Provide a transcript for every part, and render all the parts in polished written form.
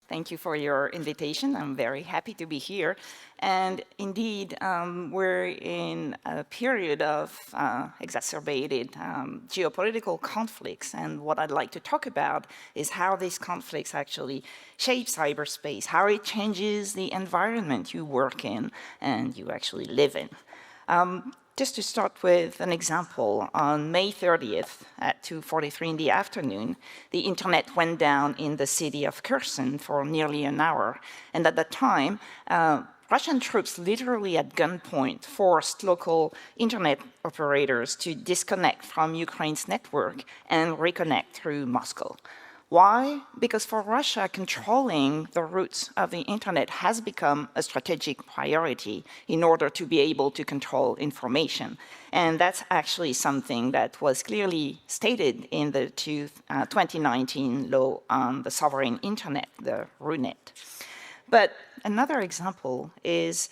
Thank you for your invitation. I'm very happy to be here. And indeed, we're in a period of exacerbated geopolitical conflicts. And what I'd like to talk about is how these conflicts actually shape cyberspace, how it changes the environment you work in and you actually live in. Just to start with an example, on May 30th at 2:43 in the afternoon, the internet went down in the city of Kherson for nearly an hour. And at the time, Russian troops literally at gunpoint forced local internet operators to disconnect from Ukraine's network and reconnect through Moscow. Why? Because for Russia, controlling the routes of the internet has become a strategic priority in order to be able to control information. And that's actually something that was clearly stated in the 2019 law on the sovereign internet, the RUNET. But another example is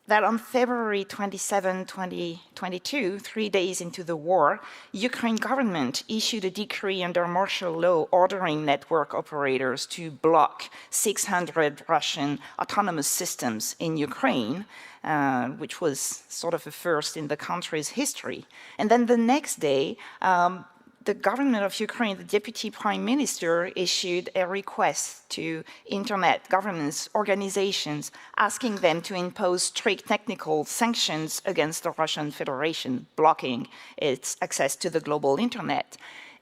that on February 27, 2022, 3 days into the war, Ukraine government issued a decree under martial law ordering network operators to block 600 Russian autonomous systems in Ukraine, which was sort of a first in the country's history. And then the next day, the government of Ukraine, the deputy prime minister, issued a request to internet governance organizations asking them to impose strict technical sanctions against the Russian Federation, blocking its access to the global internet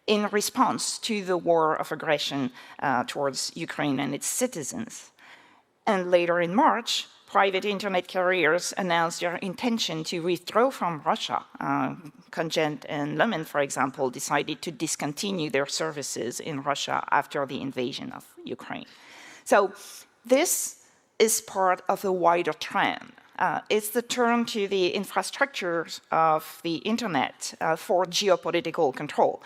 in response to the war of aggression towards Ukraine and its citizens. And later in March, private internet carriers announced their intention to withdraw from Russia. Cogent and Lumen, for example, decided to discontinue their services in Russia after the invasion of Ukraine. So this is part of a wider trend. It's the turn to the infrastructures of the internet for geopolitical control.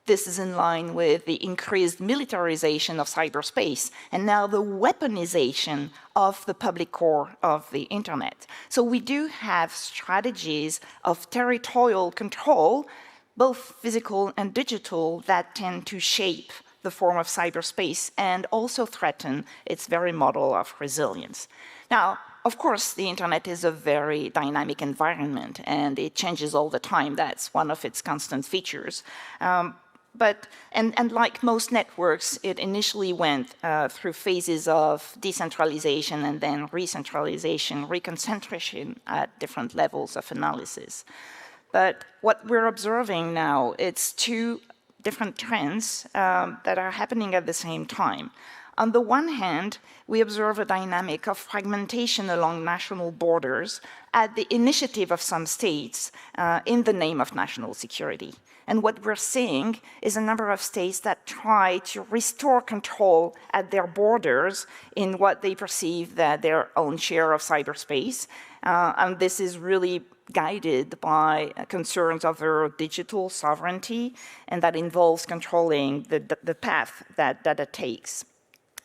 This is in line with the increased militarization of cyberspace and now the weaponization of the public core of the internet. So we do have strategies of territorial control, both physical and digital, that tend to shape the form of cyberspace and also threaten its very model of resilience. Now, of course, the internet is a very dynamic environment and it changes all the time. That's one of its constant features. And like most networks, it initially went through phases of decentralization and then recentralization, reconcentration at different levels of analysis. But what we're observing now, it's two different trends that are happening at the same time. On the one hand, we observe a dynamic of fragmentation along national borders at the initiative of some states in the name of national security. And what we're seeing is a number of states that try to restore control at their borders in what they perceive that their own share of cyberspace. And this is really guided by concerns of their digital sovereignty, and that involves controlling the path that data takes,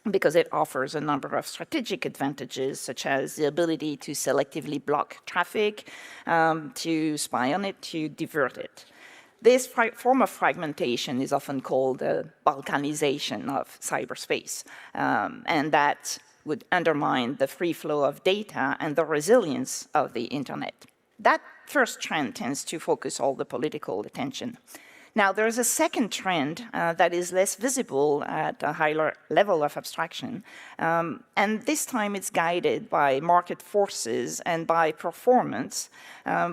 because it offers a number of strategic advantages, such as the ability to selectively block traffic, to spy on it, to divert it. This form of fragmentation is often called the balkanization of cyberspace, and that would undermine the free flow of data and the resilience of the internet. That first trend tends to focus all the political attention. Now, there's a second trend that is less visible at a higher level of abstraction, and this time it's guided by market forces and by performance,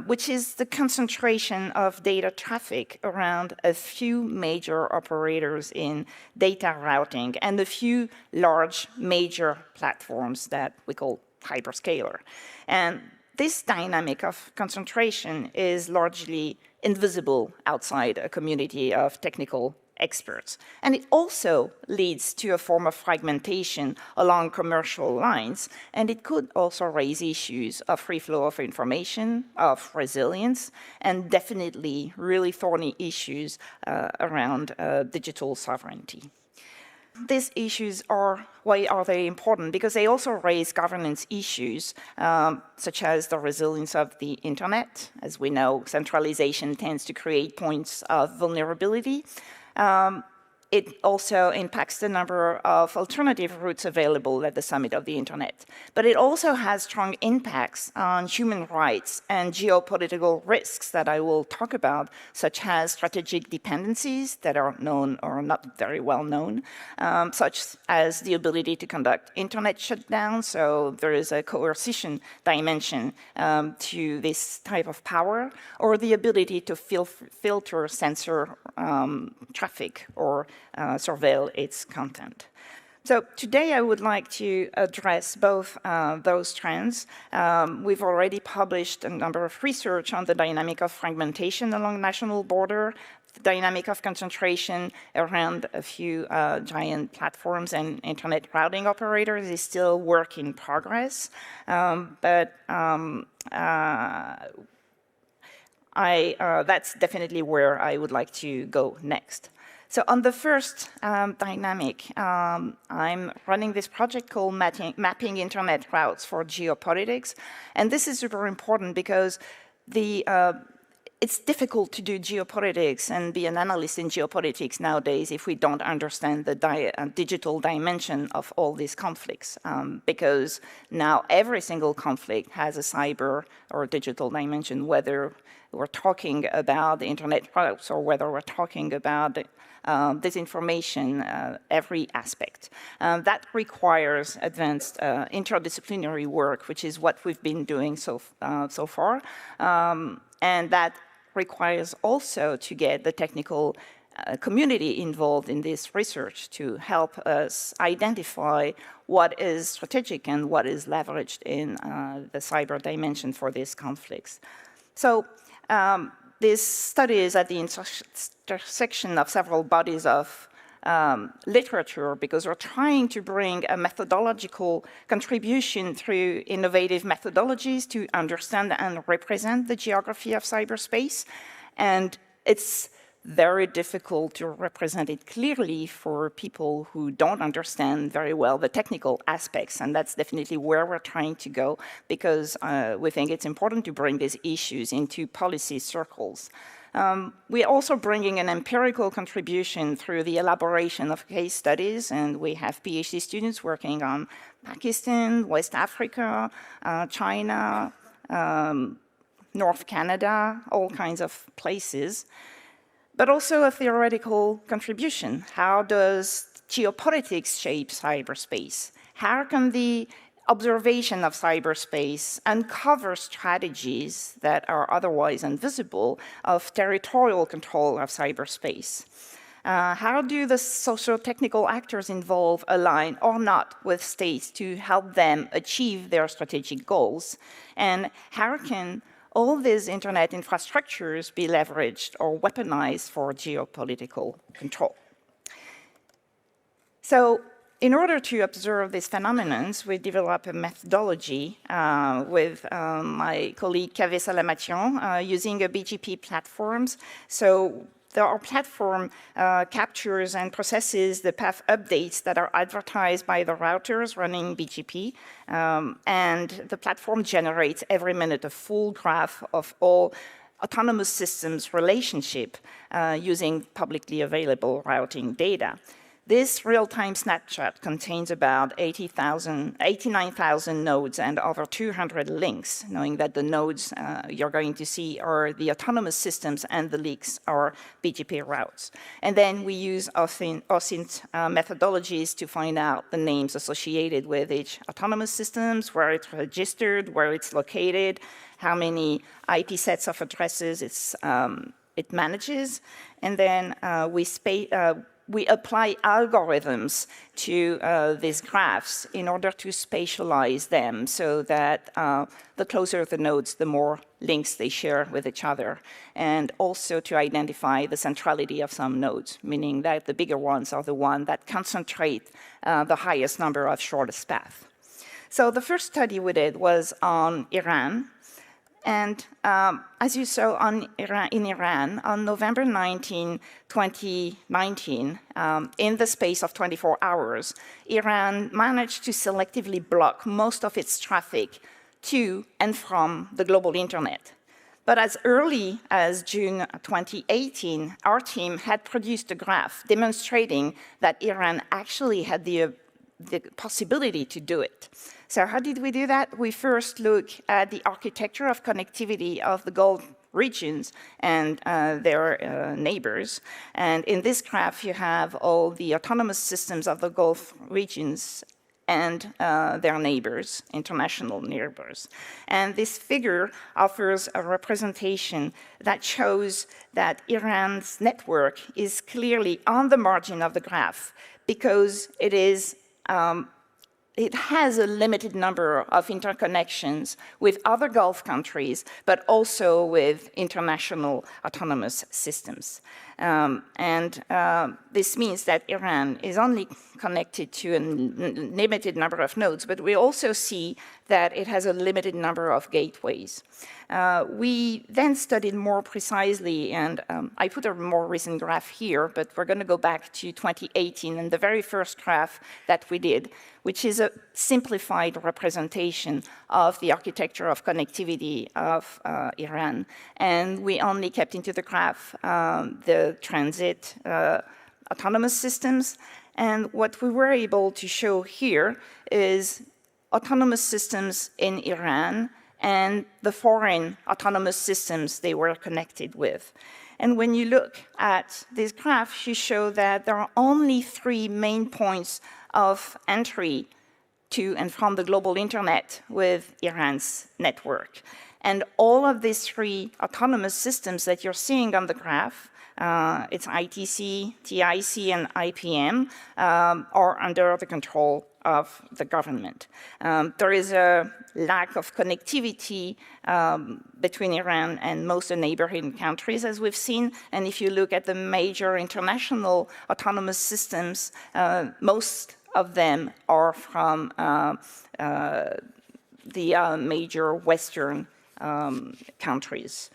which is the concentration of data traffic around a few major operators in data routing and a few large major platforms that we call hyperscaler. And this dynamic of concentration is largely invisible outside a community of technical experts. And it also leads to a form of fragmentation along commercial lines, and it could also raise issues of free flow of information, of resilience, and definitely really thorny issues around digital sovereignty. These issues why are they important? Because they also raise governance issues, such as the resilience of the internet. As we know, centralization tends to create points of vulnerability. it also impacts the number of alternative routes available at the summit of the internet. But it also has strong impacts on human rights and geopolitical risks that I will talk about, such as strategic dependencies that are known or not very well known, such as the ability to conduct internet shutdowns. So there is a coercion dimension to this type of power, or the ability to filter, censor traffic or surveil its content. So today I would like to address both those trends. We've already published a number of research on the dynamic of fragmentation along national border, the dynamic of concentration around a few giant platforms and internet routing operators is still work in progress. That's definitely where I would like to go next. So on the first dynamic, I'm running this project called Mapping Internet Routes for Geopolitics. And this is super important because it's difficult to do geopolitics and be an analyst in geopolitics nowadays if we don't understand the digital dimension of all these conflicts, because now every single conflict has a cyber or digital dimension, whether we're talking about the internet routes or whether we're talking about disinformation, every aspect. That requires advanced interdisciplinary work, which is what we've been doing so far. And that requires also to get the technical community involved in this research to help us identify what is strategic and what is leveraged in the cyber dimension for these conflicts. So this study is at the intersection of several bodies of literature, because we're trying to bring a methodological contribution through innovative methodologies to understand and represent the geography of cyberspace. And it's very difficult to represent it clearly for people who don't understand very well the technical aspects. And that's definitely where we're trying to go, because we think it's important to bring these issues into policy circles. We're also bringing an empirical contribution through the elaboration of case studies, and we have PhD students working on Pakistan, West Africa, China, North Canada, all kinds of places. But also a theoretical contribution. How does geopolitics shape cyberspace? How can the observation of cyberspace uncover strategies that are otherwise invisible of territorial control of cyberspace? How do the socio-technical actors involved align or not with states to help them achieve their strategic goals? And how can all these internet infrastructures be leveraged or weaponized for geopolitical control? So, in order to observe these phenomena, we developed a methodology with my colleague Kaveh Salamatian using a BGP platforms. So our platform captures and processes the path updates that are advertised by the routers running BGP, and the platform generates every minute a full graph of all autonomous systems relationship using publicly available routing data. This real-time snapshot contains about 89,000 nodes and over 200 links, knowing that the nodes you're going to see are the autonomous systems and the links are BGP routes. And then we use OSINT methodologies to find out the names associated with each autonomous systems, where it's registered, where it's located, how many IP sets of addresses it manages, and then we apply algorithms to these graphs in order to spatialize them so that the closer the nodes, the more links they share with each other, and also to identify the centrality of some nodes, meaning that the bigger ones are the ones that concentrate the highest number of shortest paths. So the first study we did was on Iran. And as you saw in Iran, on November 19, 2019, in the space of 24 hours, Iran managed to selectively block most of its traffic to and from the global internet. But as early as June 2018, our team had produced a graph demonstrating that Iran actually had the possibility to do it. So how did we do that? We first look at the architecture of connectivity of the Gulf regions and their neighbors. And in this graph, you have all the autonomous systems of the Gulf regions and their neighbors, international neighbors. And this figure offers a representation that shows that Iran's network is clearly on the margin of the graph because it has a limited number of interconnections with other Gulf countries, but also with international autonomous systems. This means that Iran is only connected to a limited number of nodes, but we also see that it has a limited number of gateways. We then studied more precisely, and I put a more recent graph here, but we're going to go back to 2018 and the very first graph that we did, which is a simplified representation of the architecture of connectivity of Iran. And we only kept into the graph the transit autonomous systems. And what we were able to show here is autonomous systems in Iran and the foreign autonomous systems they were connected with. And when you look at this graph, you show that there are only 3 main points of entry to and from the global internet with Iran's network. And all of these 3 autonomous systems that you're seeing on the graph, it's ITC, TIC, and IPM, are under the control of the government. There is a lack of connectivity between Iran and most of the neighboring countries, as we've seen. And if you look at the major international autonomous systems, most of them are from the major Western countries.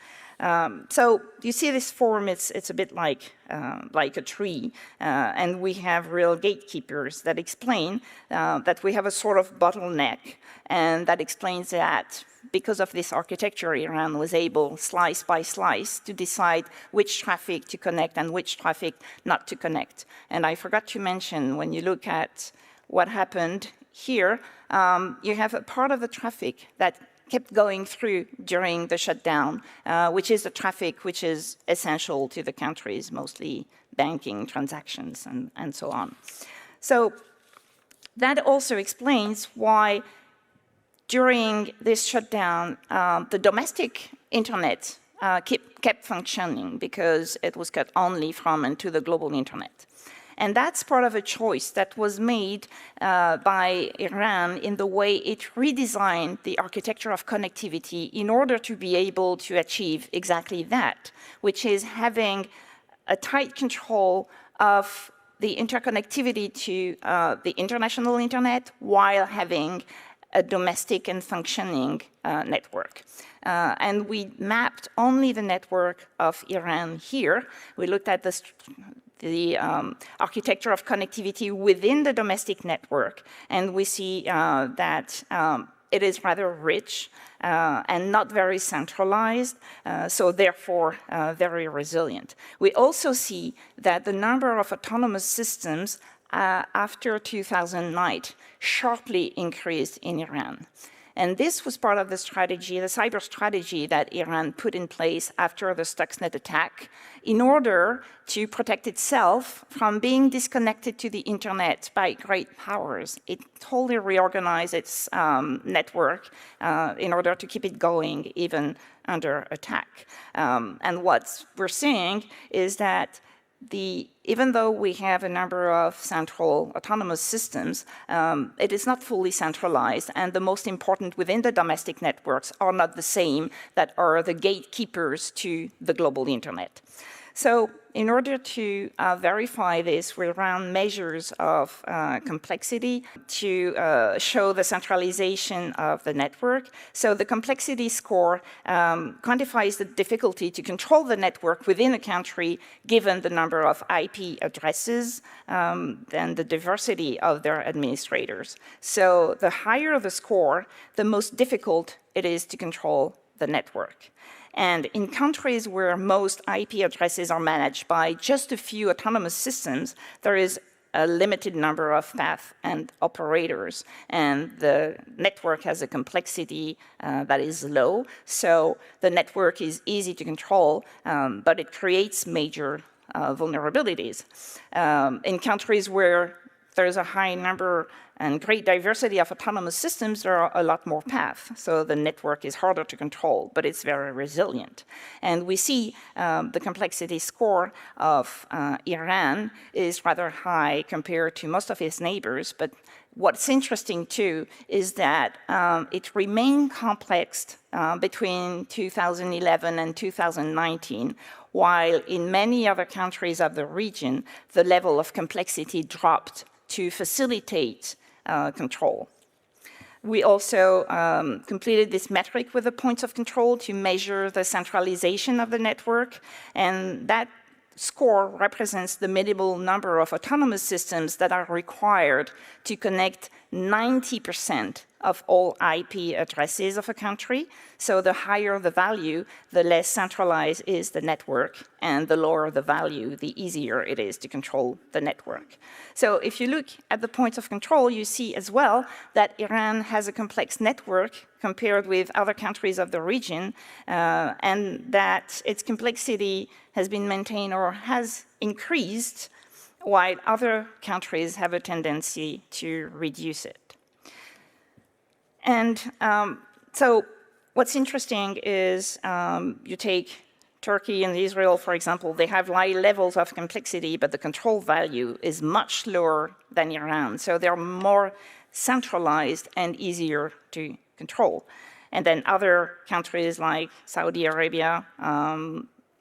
So you see this form, it's a bit like a tree, and we have real gatekeepers that explain that we have a sort of bottleneck, and that explains that because of this architecture, Iran was able, slice by slice, to decide which traffic to connect and which traffic not to connect. And I forgot to mention, when you look at what happened here, you have a part of the traffic that kept going through during the shutdown, which is the traffic which is essential to the countries, mostly banking transactions and so on. So that also explains why during this shutdown, the domestic internet kept functioning because it was cut only from and to the global internet. And that's part of a choice that was made by Iran in the way it redesigned the architecture of connectivity in order to be able to achieve exactly that, which is having a tight control of the interconnectivity to the international internet while having a domestic and functioning network. And we mapped only the network of Iran here. We looked at the architecture of connectivity within the domestic network, and we see that it is rather rich and not very centralized, so therefore very resilient. We also see that the number of autonomous systems after 2009 sharply increased in Iran. And this was part of the strategy, the cyber strategy that Iran put in place after the Stuxnet attack in order to protect itself from being disconnected to the internet by great powers. It totally reorganized its network in order to keep it going even under attack. And what we're seeing is that even though we have a number of central autonomous systems, it is not fully centralized, and the most important within the domestic networks are not the same that are the gatekeepers to the global internet. So in order to verify this, we ran measures of complexity to show the centralization of the network. So the complexity score quantifies the difficulty to control the network within a country given the number of IP addresses and the diversity of their administrators. So the higher the score, the most difficult it is to control the network. And in countries where most IP addresses are managed by just a few autonomous systems, there is a limited number of paths and operators, and the network has a complexity that is low, so the network is easy to control, but it creates major vulnerabilities. In countries where there's a high number and great diversity of autonomous systems, there are a lot more paths. So the network is harder to control, but it's very resilient. And we see the complexity score of Iran is rather high compared to most of its neighbors. But what's interesting, too, is that it remained complex between 2011 and 2019, while in many other countries of the region, the level of complexity dropped to facilitate control. We also completed this metric with the points of control to measure the centralization of the network, and that score represents the minimal number of autonomous systems that are required to connect 90% of all IP addresses of a country. So the higher the value, the less centralized is the network, and the lower the value, the easier it is to control the network. So if you look at the points of control, you see as well that Iran has a complex network compared with other countries of the region, and that its complexity has been maintained or has increased, while other countries have a tendency to reduce it. And so what's interesting is you take Turkey and Israel, for example, they have high levels of complexity, but the control value is much lower than Iran. So they're more centralized and easier to control. And then other countries like Saudi Arabia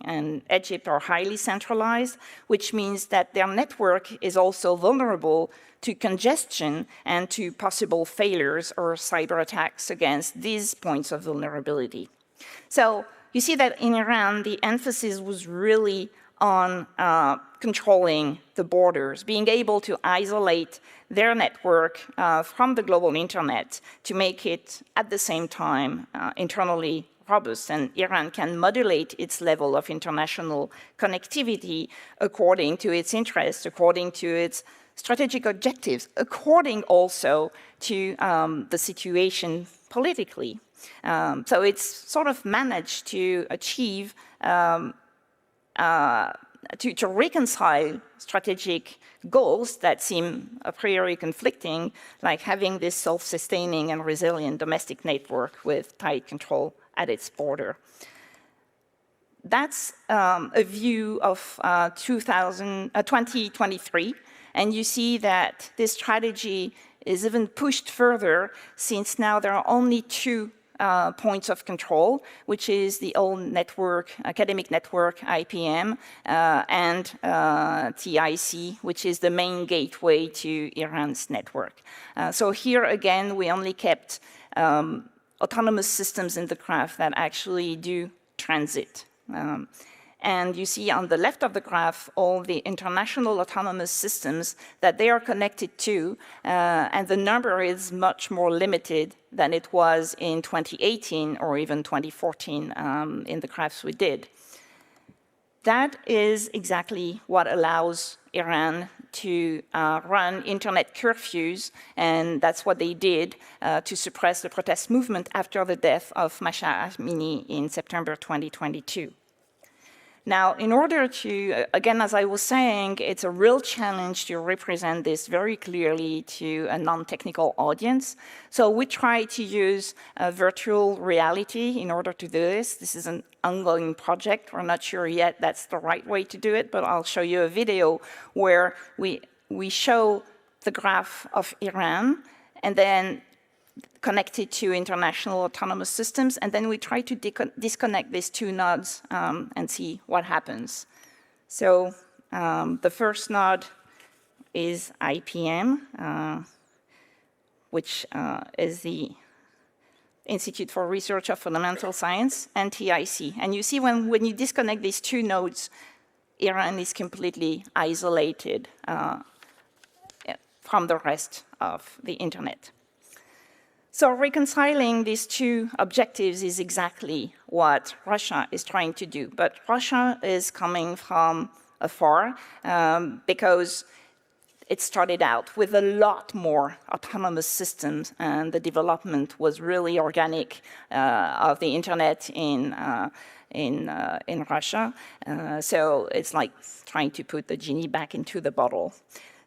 and Egypt are highly centralized, which means that their network is also vulnerable to congestion and to possible failures or cyber attacks against these points of vulnerability. So you see that in Iran, the emphasis was really on controlling the borders, being able to isolate their network from the global internet to make it, at the same time, internally robust. And Iran can modulate its level of international connectivity according to its interests, according to its strategic objectives, according also to the situation politically. So it's sort of managed to achieve, to reconcile strategic goals that seem a priori conflicting, like having this self-sustaining and resilient domestic network with tight control at its border. That's a view of 2023, and you see that this strategy is even pushed further, since now there are only two points of control, which is the old network, academic network, IPM, and TIC, which is the main gateway to Iran's network. So here again, we only kept autonomous systems in the graph that actually do transit. And you see on the left of the graph all the international autonomous systems that they are connected to, and the number is much more limited than it was in 2018 or even 2014 in the graphs we did. That is exactly what allows Iran to run internet curfews, and that's what they did to suppress the protest movement after the death of Mahsa Amini in September 2022. Now, in order to, again, as I was saying, it's a real challenge to represent this very clearly to a non-technical audience. So we try to use virtual reality in order to do this. This is an ongoing project. We're not sure yet that's the right way to do it, but I'll show you a video where we show the graph of Iran and then connect it to international autonomous systems, and then we try to disconnect these two nodes and see what happens. So the first node is IPM, which is the Institute for Research of Fundamental Science, and TIC. And you see when you disconnect these two nodes, Iran is completely isolated from the rest of the internet. So reconciling these two objectives is exactly what Russia is trying to do. But Russia is coming from afar because it started out with a lot more autonomous systems, and the development was really organic of the internet in Russia. So it's like trying to put the genie back into the bottle.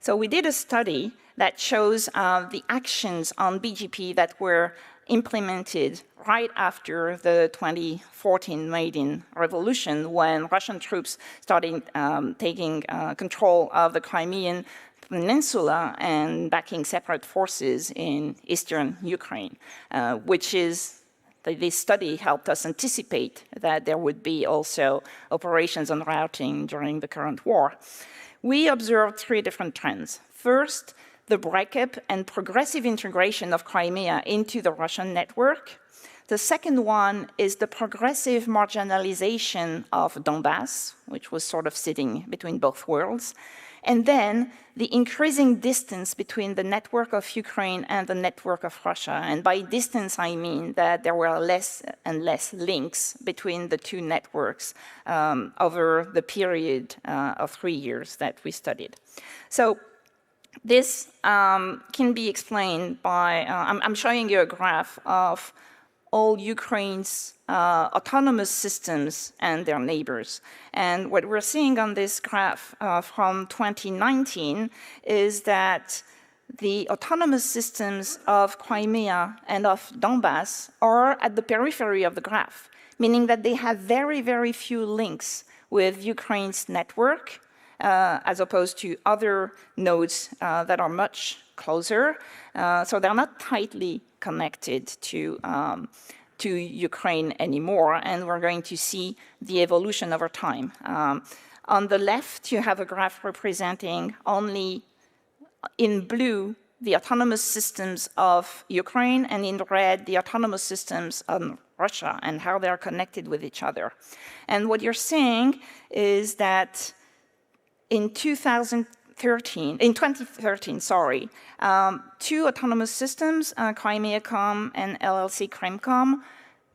So we did a study that shows the actions on BGP that were implemented right after the 2014 Maidan Revolution, when Russian troops started taking control of the Crimean Peninsula and backing separate forces in eastern Ukraine, which is, this study helped us anticipate that there would be also operations on routing during the current war. We observed three different trends. First, the breakup and progressive integration of Crimea into the Russian network. The second one is the progressive marginalization of Donbass, which was sort of sitting between both worlds. And then the increasing distance between the network of Ukraine and the network of Russia. And by distance, I mean that there were less and less links between the two networks over the period of 3 years that we studied. So this can be explained by, I'm showing you a graph of all Ukraine's autonomous systems and their neighbors. And what we're seeing on this graph from 2019 is that the autonomous systems of Crimea and of Donbass are at the periphery of the graph, meaning that they have very, very few links with Ukraine's network, as opposed to other nodes that are much closer. So they're not tightly connected to Ukraine anymore, and we're going to see the evolution over time. On the left, you have a graph representing only in blue the autonomous systems of Ukraine, and in red the autonomous systems of Russia and how they're connected with each other. And what you're seeing is that in 2013, two autonomous systems, Crimea.com and LLC Crimcom,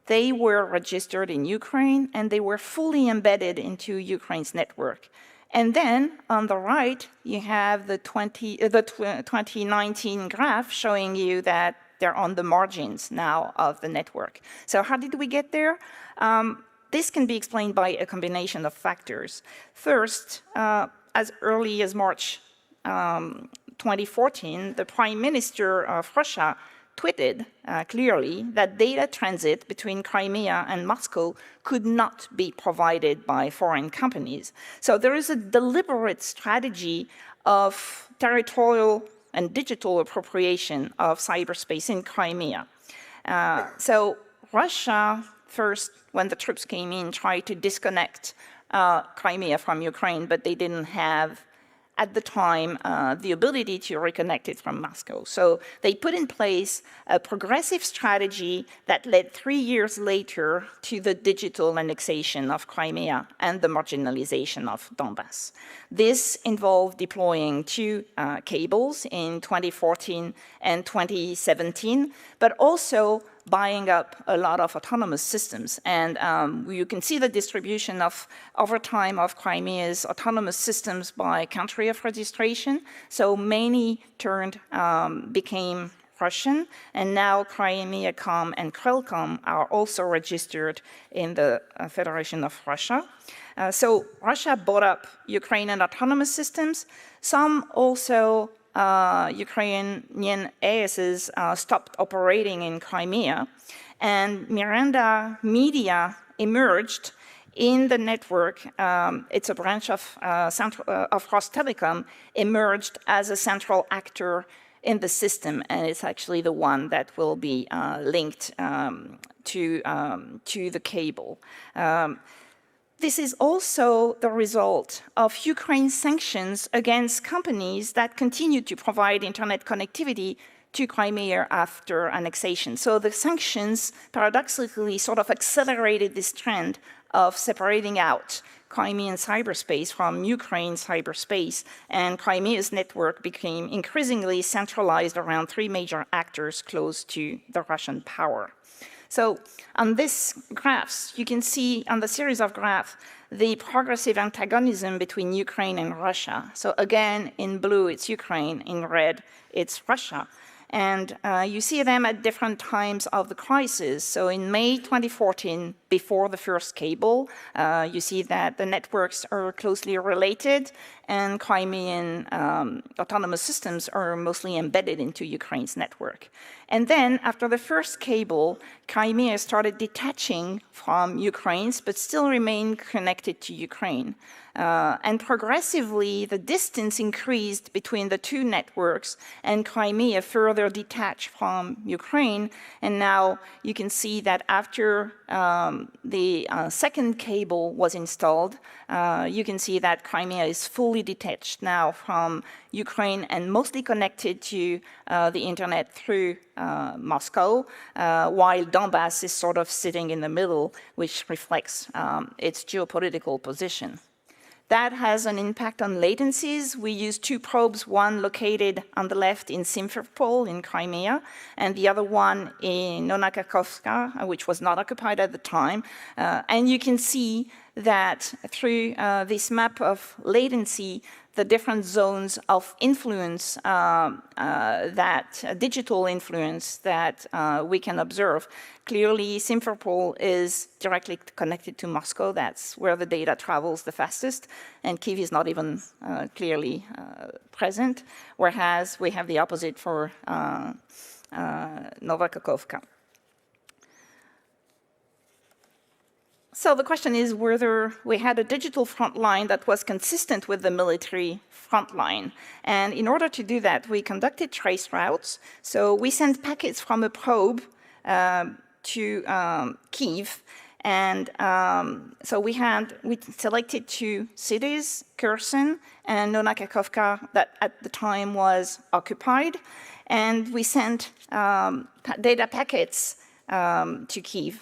they were registered in Ukraine and they were fully embedded into Ukraine's network. And then on the right, you have the 2019 graph showing you that they're on the margins now of the network. So how did we get there? This can be explained by a combination of factors. First, as early as March 2014, the Prime Minister of Russia tweeted clearly that data transit between Crimea and Moscow could not be provided by foreign companies. So there is a deliberate strategy of territorial and digital appropriation of cyberspace in Crimea. So Russia, first, when the troops came in, tried to disconnect Crimea from Ukraine, but they didn't have, at the time, the ability to reconnect it from Moscow. So they put in place a progressive strategy that led 3 years later to the digital annexation of Crimea and the marginalization of Donbass. This involved deploying two cables in 2014 and 2017, but also buying up a lot of autonomous systems. And you can see the distribution of, over time, of Crimea's autonomous systems by country of registration. So many became Russian, and now Crimea.com and Krelcom are also registered in the Federation of Russia. So Russia bought up Ukrainian autonomous systems. Some also Ukrainian ASs stopped operating in Crimea, and Miranda Media emerged in the network. It's a branch of Rostelecom, emerged as a central actor in the system, and it's actually the one that will be linked to the cable. This is also the result of Ukraine's sanctions against companies that continue to provide internet connectivity to Crimea after annexation. So the sanctions paradoxically sort of accelerated this trend of separating out Crimean cyberspace from Ukraine cyberspace, and Crimea's network became increasingly centralized around three major actors close to the Russian power. So on this graphs, you can see on the series of graphs the progressive antagonism between Ukraine and Russia. So again, in blue, it's Ukraine, in red, it's Russia. And you see them at different times of the crisis. So in May 2014, before the first cable, you see that the networks are closely related, and Crimean autonomous systems are mostly embedded into Ukraine's network. And then, after the first cable, Crimea started detaching from Ukraine's, but still remained connected to Ukraine. And progressively, the distance increased between the two networks, and Crimea further detached from Ukraine. And now you can see that after the second cable was installed, you can see that Crimea is fully detached now from Ukraine and mostly connected to the internet through Moscow, while Donbass is sort of sitting in the middle, which reflects its geopolitical position. That has an impact on latencies. We use two probes, one located on the left in Simferopol in Crimea, and the other one in Nona Kakhovka, which was not occupied at the time. And you can see that through this map of latency, the different zones of influence, digital influence that we can observe. Clearly, Simferopol is directly connected to Moscow. That's where the data travels the fastest, and Kyiv is not even clearly present, whereas we have the opposite for Nova Kakhovka. So the question is whether we had a digital front line that was consistent with the military front line. And in order to do that, we conducted trace routes. So we sent packets from a probe to Kyiv. And so we selected two cities, Kherson and Nona Kakhovka, that at the time was occupied. And we sent data packets to Kyiv.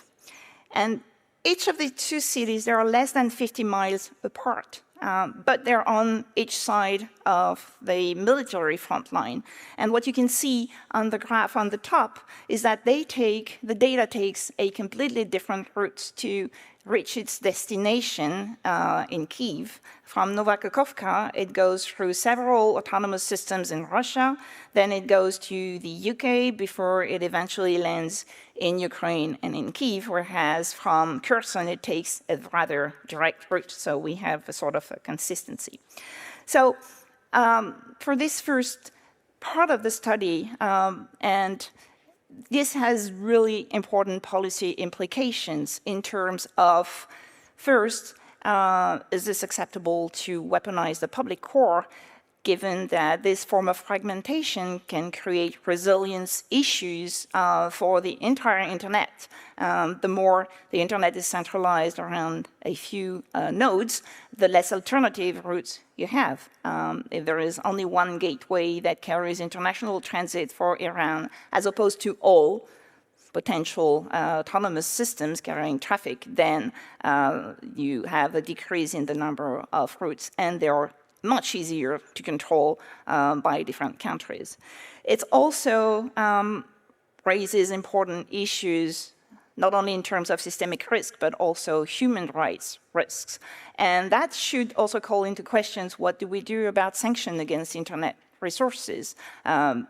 And each of the two cities, they are less than 50 miles apart, but they're on each side of the military front line. And what you can see on the graph on the top is that the data takes a completely different route to reach its destination in Kyiv. From Nova Kakhovka, it goes through several autonomous systems in Russia, then it goes to the UK before it eventually lands in Ukraine and in Kyiv, whereas from Kherson, it takes a rather direct route, so we have a sort of a consistency. So for this first part of the study, and this has really important policy implications in terms of, first, is this acceptable to weaponize the public core, given that this form of fragmentation can create resilience issues for the entire internet. The more the internet is centralized around a few nodes, the less alternative routes you have. If there is only one gateway that carries international transit for Iran, as opposed to all potential autonomous systems carrying traffic, then you have a decrease in the number of routes, and there are much easier to control by different countries. It also raises important issues, not only in terms of systemic risk, but also human rights risks. And that should also call into questions, what do we do about sanctions against internet resources?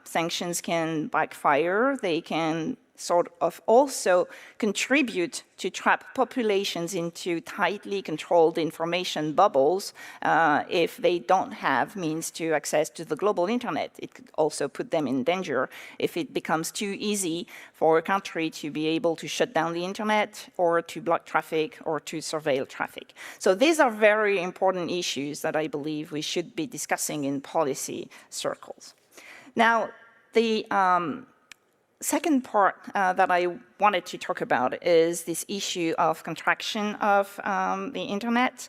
Sanctions can backfire, they can sort of also contribute to trap populations into tightly controlled information bubbles if they don't have means to access to the global internet. It could also put them in danger if it becomes too easy for a country to be able to shut down the internet or to block traffic or to surveil traffic. So these are very important issues that I believe we should be discussing in policy circles. Now, the second part that I wanted to talk about is this issue of contraction of the internet.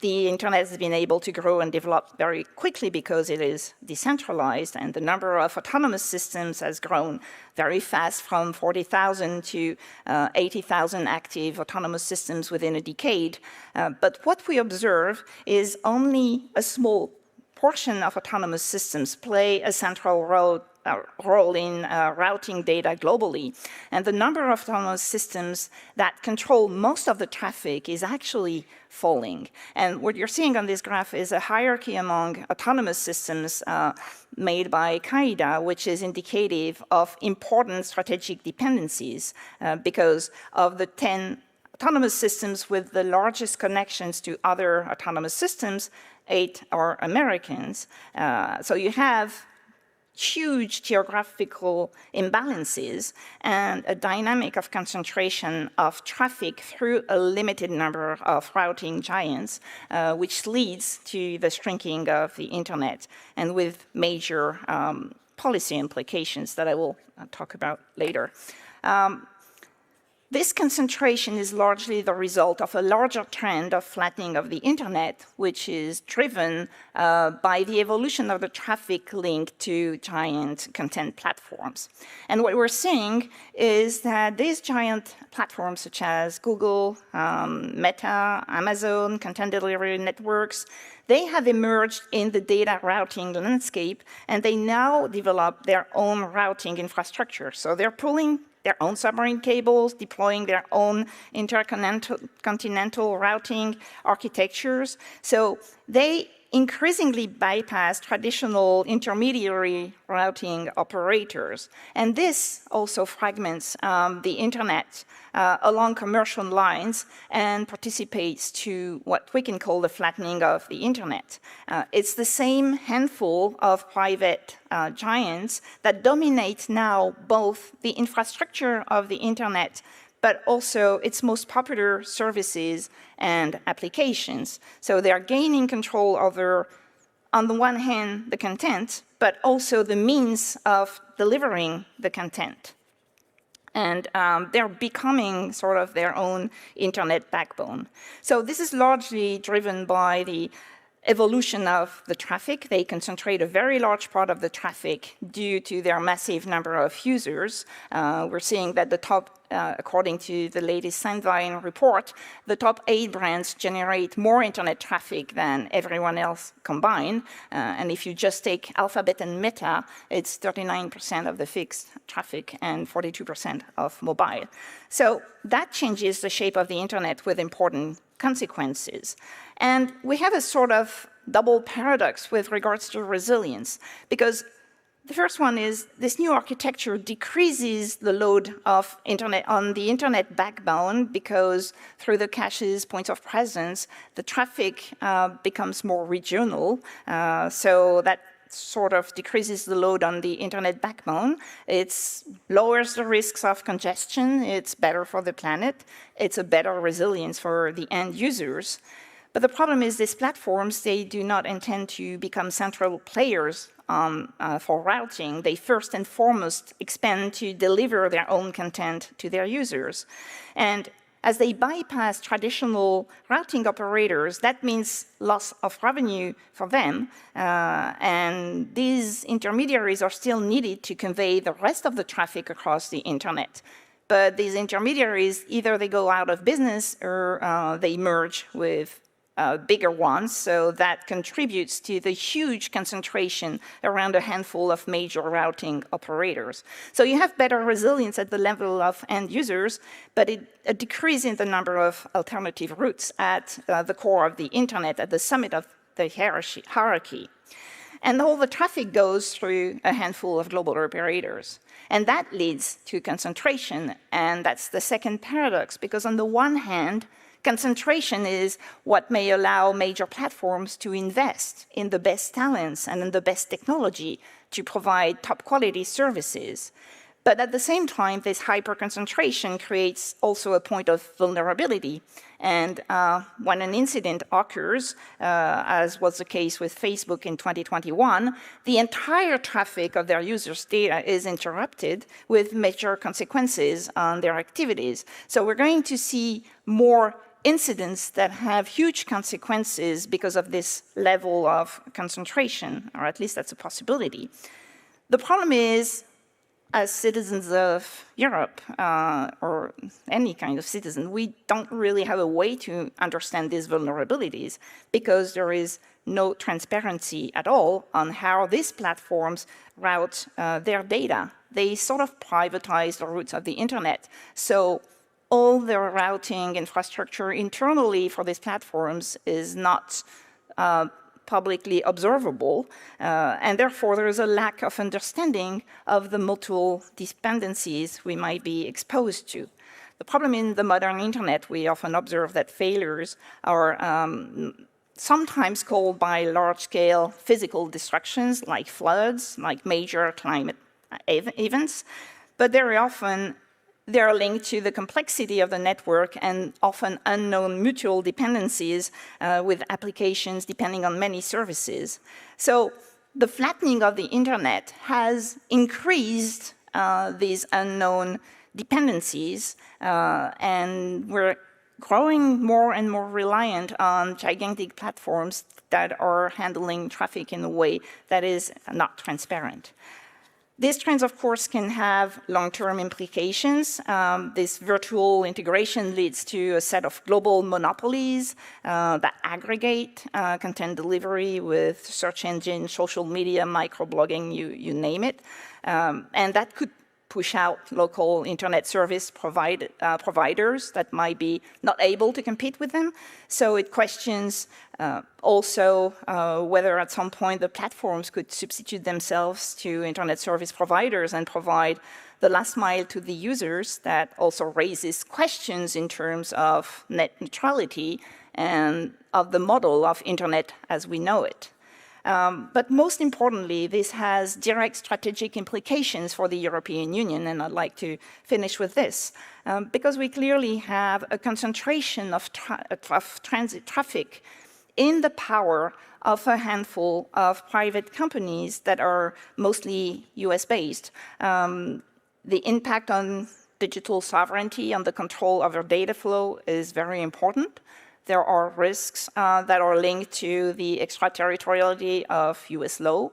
the internet has been able to grow and develop very quickly because it is decentralized, and the number of autonomous systems has grown very fast, from 40,000 to 80,000 active autonomous systems within a decade. But what we observe is only a small portion of autonomous systems play a central role in routing data globally. And the number of autonomous systems that control most of the traffic is actually falling. And what you're seeing on this graph is a hierarchy among autonomous systems made by CAIDA, which is indicative of important strategic dependencies because of the 10 autonomous systems with the largest connections to other autonomous systems, 8 are Americans. So you have huge geographical imbalances and a dynamic of concentration of traffic through a limited number of routing giants, which leads to the shrinking of the internet, and with major policy implications that I will talk about later. This concentration is largely the result of a larger trend of flattening of the internet, which is driven by the evolution of the traffic linked to giant content platforms. And what we're seeing is that these giant platforms such as Google, Meta, Amazon, content delivery networks, they have emerged in the data routing landscape, and they now develop their own routing infrastructure. So they're pulling their own submarine cables, deploying their own intercontinental routing architectures. So they increasingly bypass traditional intermediary routing operators. And this also fragments the internet along commercial lines and participates to what we can call the flattening of the internet. It's the same handful of private giants that dominate now both the infrastructure of the internet but also its most popular services and applications. So they are gaining control over, on the one hand, the content, but also the means of delivering the content. And they're becoming sort of their own internet backbone. So this is largely driven by the evolution of the traffic. They concentrate a very large part of the traffic due to their massive number of users. We're seeing that the top, according to the latest Sandvine report, the top 8 brands generate more internet traffic than everyone else combined. And if you just take Alphabet and Meta, it's 39% of the fixed traffic and 42% of mobile. So that changes the shape of the internet with important consequences. And we have a sort of double paradox with regards to resilience, because the first one is this new architecture decreases the load of internet on the internet backbone, because through the caches, points of presence, the traffic becomes more regional. So that sort of decreases the load on the internet backbone. It lowers the risks of congestion. It's better for the planet. It's a better resilience for the end users. But the problem is these platforms, they do not intend to become central players for routing. They first and foremost expand to deliver their own content to their users. And as they bypass traditional routing operators, that means loss of revenue for them. And these intermediaries are still needed to convey the rest of the traffic across the internet. But these intermediaries, either they go out of business or they merge with bigger ones, so that contributes to the huge concentration around a handful of major routing operators. So you have better resilience at the level of end users, but a decrease in the number of alternative routes at the core of the internet, at the summit of the hierarchy. And all the traffic goes through a handful of global operators. And that leads to concentration, and that's the second paradox, because on the one hand, concentration is what may allow major platforms to invest in the best talents and in the best technology to provide top quality services. But at the same time, this hyper-concentration creates also a point of vulnerability. And when an incident occurs, as was the case with Facebook in 2021, the entire traffic of their users' data is interrupted with major consequences on their activities. So we're going to see more incidents that have huge consequences because of this level of concentration, or at least that's a possibility. The problem is, as citizens of Europe, or any kind of citizen, we don't really have a way to understand these vulnerabilities because there is no transparency at all on how these platforms route their data. They sort of privatize the routes of the internet. So all the routing infrastructure internally for these platforms is not publicly observable, and therefore there is a lack of understanding of the multiple dependencies we might be exposed to. The problem in the modern internet, we often observe that failures are sometimes caused by large-scale physical destructions like floods, like major climate events, but very often they are linked to the complexity of the network and often unknown mutual dependencies with applications depending on many services. So the flattening of the internet has increased these unknown dependencies, and we're growing more and more reliant on gigantic platforms that are handling traffic in a way that is not transparent. These trends, of course, can have long-term implications. This virtual integration leads to a set of global monopolies that aggregate content delivery with search engine, social media, microblogging, you name it. And that could push out local internet service providers that might be not able to compete with them. So it questions also whether at some point the platforms could substitute themselves to internet service providers and provide the last mile to the users. That also raises questions in terms of net neutrality and of the model of internet as we know it. But most importantly, this has direct strategic implications for the European Union, and I'd like to finish with this. Because we clearly have a concentration of transit traffic in the power of a handful of private companies that are mostly US-based. The impact on digital sovereignty, on the control of our data flow is very important. There are risks that are linked to the extraterritoriality of US law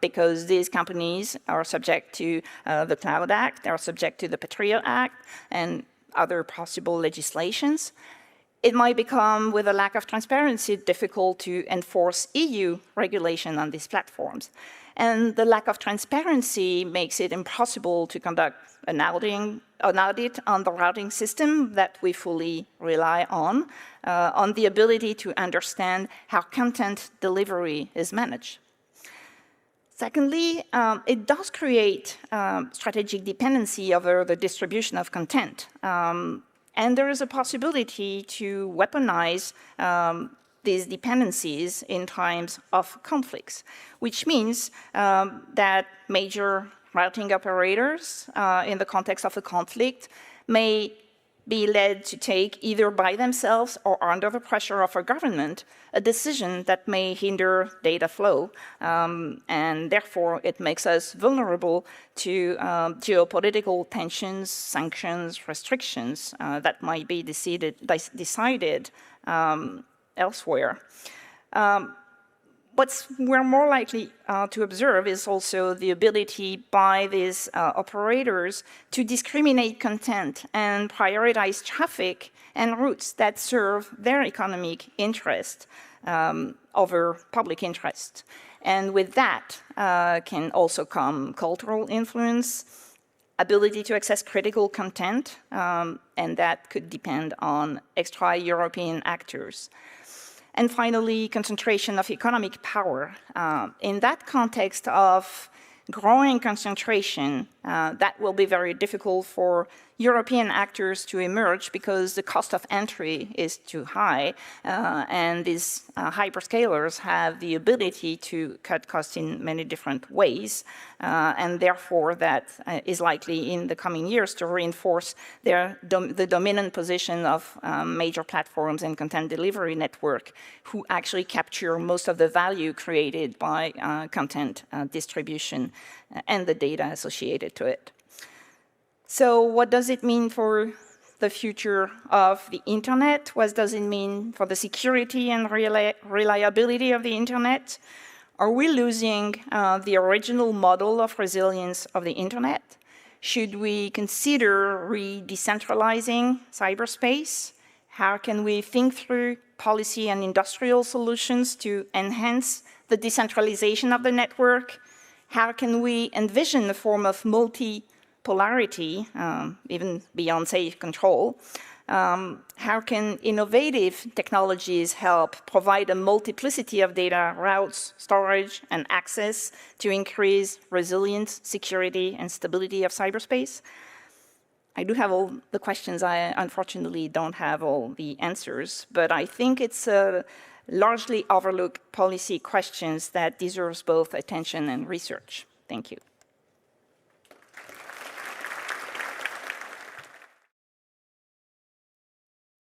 because these companies are subject to the Cloud Act, they are subject to the Patriot Act and other possible legislations. It might become, with a lack of transparency, difficult to enforce EU regulation on these platforms. And the lack of transparency makes it impossible to conduct an audit on the routing system that we fully rely on the ability to understand how content delivery is managed. Secondly, it does create strategic dependency over the distribution of content. And there is a possibility to weaponize these dependencies in times of conflicts, which means that major routing operators in the context of a conflict may be led to take, either by themselves or under the pressure of a government, a decision that may hinder data flow. And therefore, it makes us vulnerable to geopolitical tensions, sanctions, restrictions that might be decided elsewhere. What we're more likely to observe is also the ability by these operators to discriminate content and prioritize traffic and routes that serve their economic interest over public interest. And with that can also come cultural influence, ability to access critical content, and that could depend on extra-European actors. And finally, concentration of economic power. In that context of growing concentration, that will be very difficult for European actors to emerge because the cost of entry is too high, and these hyperscalers have the ability to cut costs in many different ways, and therefore that is likely in the coming years to reinforce the dominant position of major platforms and content delivery network who actually capture most of the value created by content distribution and the data associated to it. So what does it mean for the future of the internet? What does it mean for the security and reliability of the internet? Are we losing the original model of resilience of the internet? Should we consider re-decentralizing cyberspace? How can we think through policy and industrial solutions to enhance the decentralization of the network? How can we envision a form of multi-polarity, even beyond safe control? How can innovative technologies help provide a multiplicity of data routes, storage, and access to increase resilience, security, and stability of cyberspace? I do have all the questions. I unfortunately don't have all the answers, but I think it's largely overlooked policy questions that deserves both attention and research. Thank you.